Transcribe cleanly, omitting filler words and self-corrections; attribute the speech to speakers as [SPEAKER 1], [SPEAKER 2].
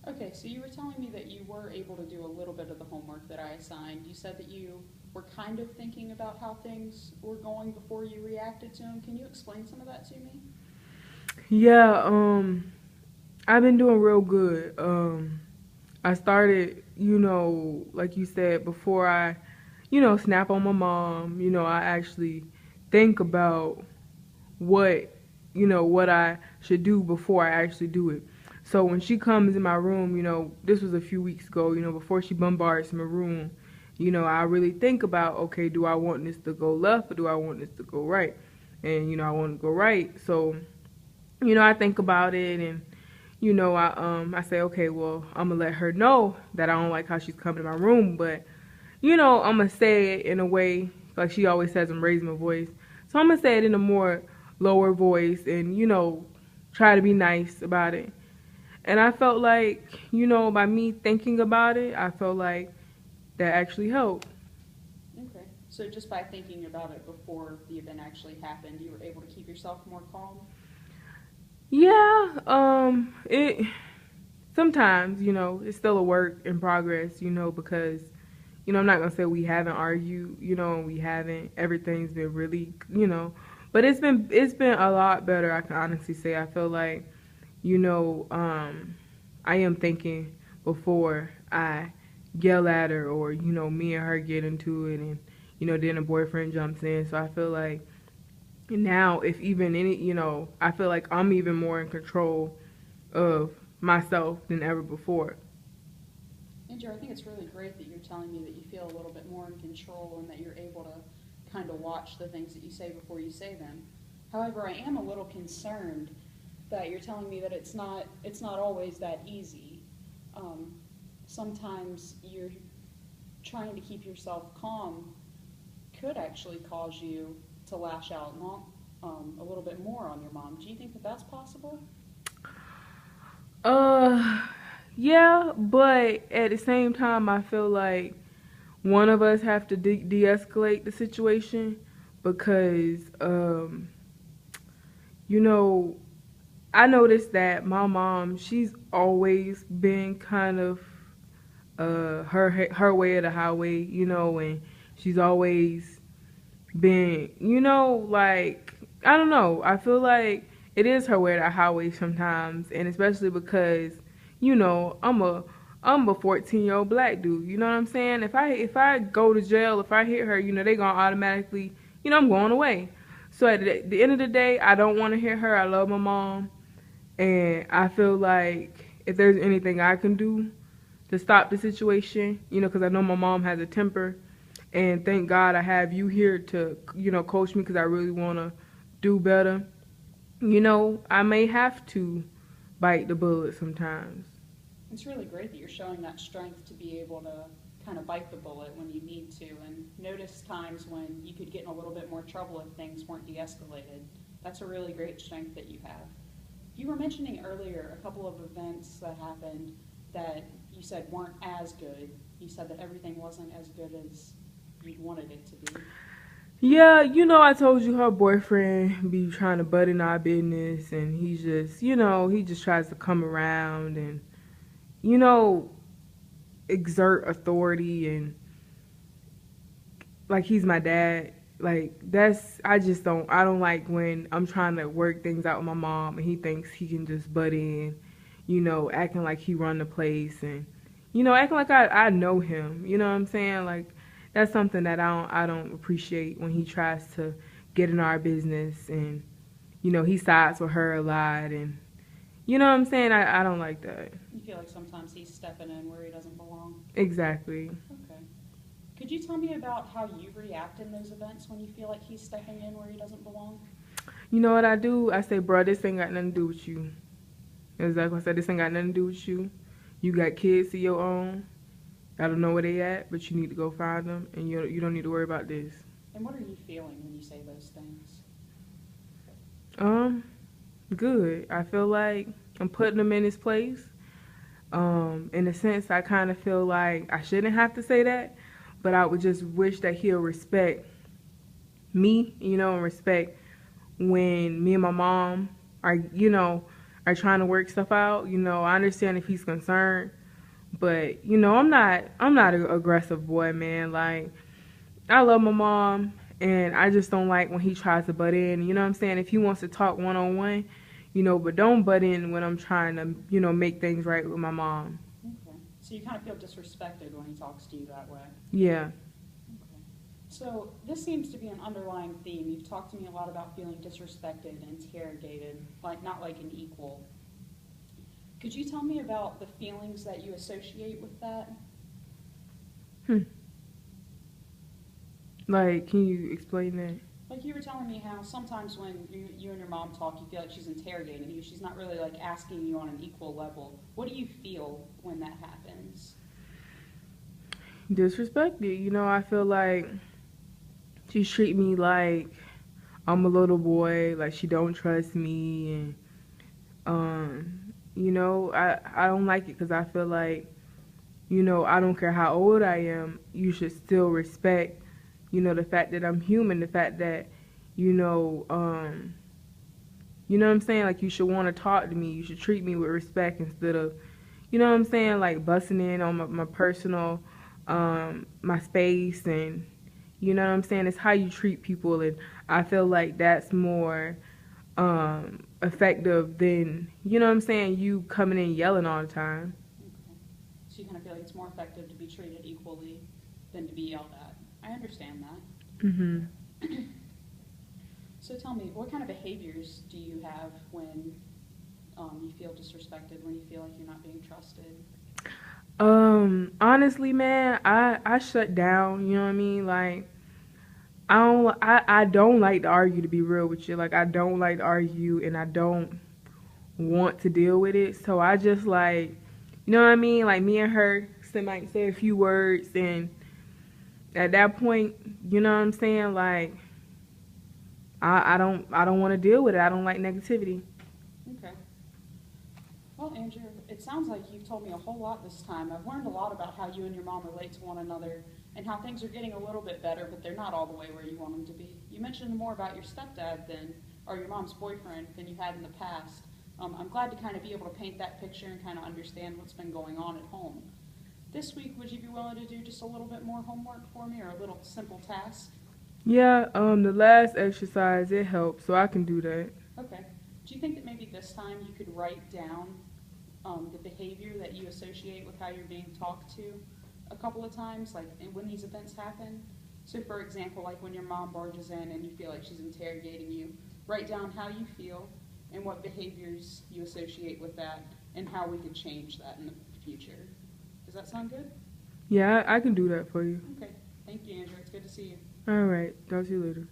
[SPEAKER 1] Okay, so you were telling me that you were able to do a little bit of the homework that I assigned. You said that you were kind of thinking about how things were going before you reacted to them. Can you explain some of that to me?
[SPEAKER 2] Yeah, I've been doing real good. I started, like you said, before I, snap on my mom, I actually think about what, what I should do before I actually do it. So when she comes in my room, this was a few weeks ago, before she bombards my room, I really think about, okay, do I want this to go left or do I want this to go right? And, I want to go right. So, I think about it and I say, okay, well, I'm gonna let her know that I don't like how she's coming to my room, but I'm gonna say it in a way like she always says I'm raising my voice. So I'm gonna say it in a more lower voice and try to be nice about it. And I felt like, by me thinking about it, I felt like that actually helped.
[SPEAKER 1] Okay. So just by thinking about it before the event actually happened, you were able to keep yourself more calm?
[SPEAKER 2] Yeah, it sometimes, it's still a work in progress, because I'm not gonna say we haven't argued, and we haven't. Everything's been really, but it's been a lot better. I can honestly say. I feel like, you know, um, I am thinking before I yell at her, or me and her get into it, and then a boyfriend jumps in. So I feel like now, if even any, I feel like I'm even more in control of myself than ever before.
[SPEAKER 1] Andrew, I think it's really great that you're telling me that you feel a little bit more in control and that you're able to kind of watch the things that you say before you say them. However, I am a little concerned that you're telling me that it's not always that easy. Um, Sometimes you're trying to keep yourself calm could actually cause you to lash out a little bit more on your mom. Do you think that that's possible?
[SPEAKER 2] Uh, yeah, but at the same time, I feel like one of us have to de-escalate the situation because, you know, I noticed that my mom, she's always been kind of her way or the highway, and she's always been, like I don't know. I feel like it is her way or the highway sometimes, and especially because, I'm a 14-year-old black dude. You know what I'm saying? If I go to jail, if I hit her, they gonna automatically, I'm going away. So at the end of the day, I don't want to hit her. I love my mom, and I feel like if there's anything I can do to stop the situation, because I know my mom has a temper, and thank God I have you here to, coach me because I really want to do better. I may have to bite the bullet sometimes.
[SPEAKER 1] It's really great that you're showing that strength to be able to kind of bite the bullet when you need to and notice times when you could get in a little bit more trouble if things weren't de escalated. That's a really great strength that you have. You were mentioning earlier a couple of events that happened that you said weren't as good. You said that everything wasn't as good as you'd wanted it to be.
[SPEAKER 2] Yeah, I told you her boyfriend be trying to butt in our business, and he just tries to come around and, you know, exert authority and like he's my dad. Like that's I don't like when I'm trying to work things out with my mom and he thinks he can just butt in, acting like he run the place and acting like I know him. You know what I'm saying? Like that's something that I don't appreciate when he tries to get in our business and he sides with her a lot and you know what I'm saying? I don't like that.
[SPEAKER 1] You feel like sometimes he's stepping in where he doesn't belong.
[SPEAKER 2] Exactly.
[SPEAKER 1] Okay. Could you tell me about how you react in those events when you feel like he's stepping in where he doesn't belong?
[SPEAKER 2] You know what I do? I say, bro, this ain't got nothing to do with you. Exactly. I said, this ain't got nothing to do with you. You got kids of your own. I don't know where they at, but you need to go find them, and you don't need to worry about this.
[SPEAKER 1] And what are you feeling when you say those things?
[SPEAKER 2] Um, Good. I feel like I'm putting him in his place. In a sense, I kind of feel like I shouldn't have to say that, but I would just wish that he'll respect me, and respect when me and my mom are are trying to work stuff out. You know, I understand if he's concerned, but you know, I'm not an aggressive boy, man. Like, I love my mom, and I just don't like when he tries to butt in. You know what I'm saying? If he wants to talk one on one, you know, but don't butt in when I'm trying to, you know, make things right with my mom.
[SPEAKER 1] Okay. So you kind of feel disrespected when he talks to you that way.
[SPEAKER 2] Yeah.
[SPEAKER 1] Okay. So this seems to be an underlying theme. You've talked to me a lot about feeling disrespected, interrogated, like not like an equal. Could you tell me about the feelings that you associate with that?
[SPEAKER 2] Hmm. Like, can you explain that?
[SPEAKER 1] Like you were telling me how sometimes when you and your mom talk, you feel like she's interrogating you. She's not really like asking you on an equal level. What do you feel when that happens?
[SPEAKER 2] Disrespected. You know, I feel like she treat me like I'm a little boy, like she don't trust me, and you know, I don't like it because I feel like, you know, I don't care how old I am, you should still respect, you know, the fact that I'm human, the fact that, you know, you know what I'm saying? Like, you should want to talk to me. You should treat me with respect instead of, you know what I'm saying? Like, busting in on my personal, my space, and, you know what I'm saying? It's how you treat people, and I feel like that's more effective than, you know what I'm saying, you coming in yelling all the time.
[SPEAKER 1] Okay. So you kind of feel like it's more effective to be treated equally than to be yelled at. I understand that.
[SPEAKER 2] Mhm.
[SPEAKER 1] So tell me, what kind of behaviors do you have when you feel disrespected, when you feel like you're not being trusted?
[SPEAKER 2] Honestly, man, I shut down, you know what I mean? Like, I don't like to argue, to be real with you. Like, I don't like to argue, and I don't want to deal with it. So I just, like, you know what I mean? Like, me and her might say a few words, and at that point, you know what I'm saying? Like, I don't want to deal with it. I don't like negativity.
[SPEAKER 1] Okay. Well, Andrew, it sounds like you've told me a whole lot this time. I've learned a lot about how you and your mom relate to one another and how things are getting a little bit better, but they're not all the way where you want them to be. You mentioned more about your stepdad than, or your mom's boyfriend than you had in the past. I'm glad to kind of be able to paint that picture and kind of understand what's been going on at home. This week, would you be willing to do just a little bit more homework for me or a little simple task?
[SPEAKER 2] Yeah, the last exercise, it helped, so I can do that.
[SPEAKER 1] Okay. Do you think that maybe this time you could write down the behavior that you associate with how you're being talked to a couple of times, like when these events happen? So for example, like when your mom barges in and you feel like she's interrogating you, write down how you feel and what behaviors you associate with that and how we could change that in the future. Does that sound good?
[SPEAKER 2] Yeah, I can do that for you.
[SPEAKER 1] Okay. Thank you, Andrew. It's good to see you.
[SPEAKER 2] All right. Talk to you later.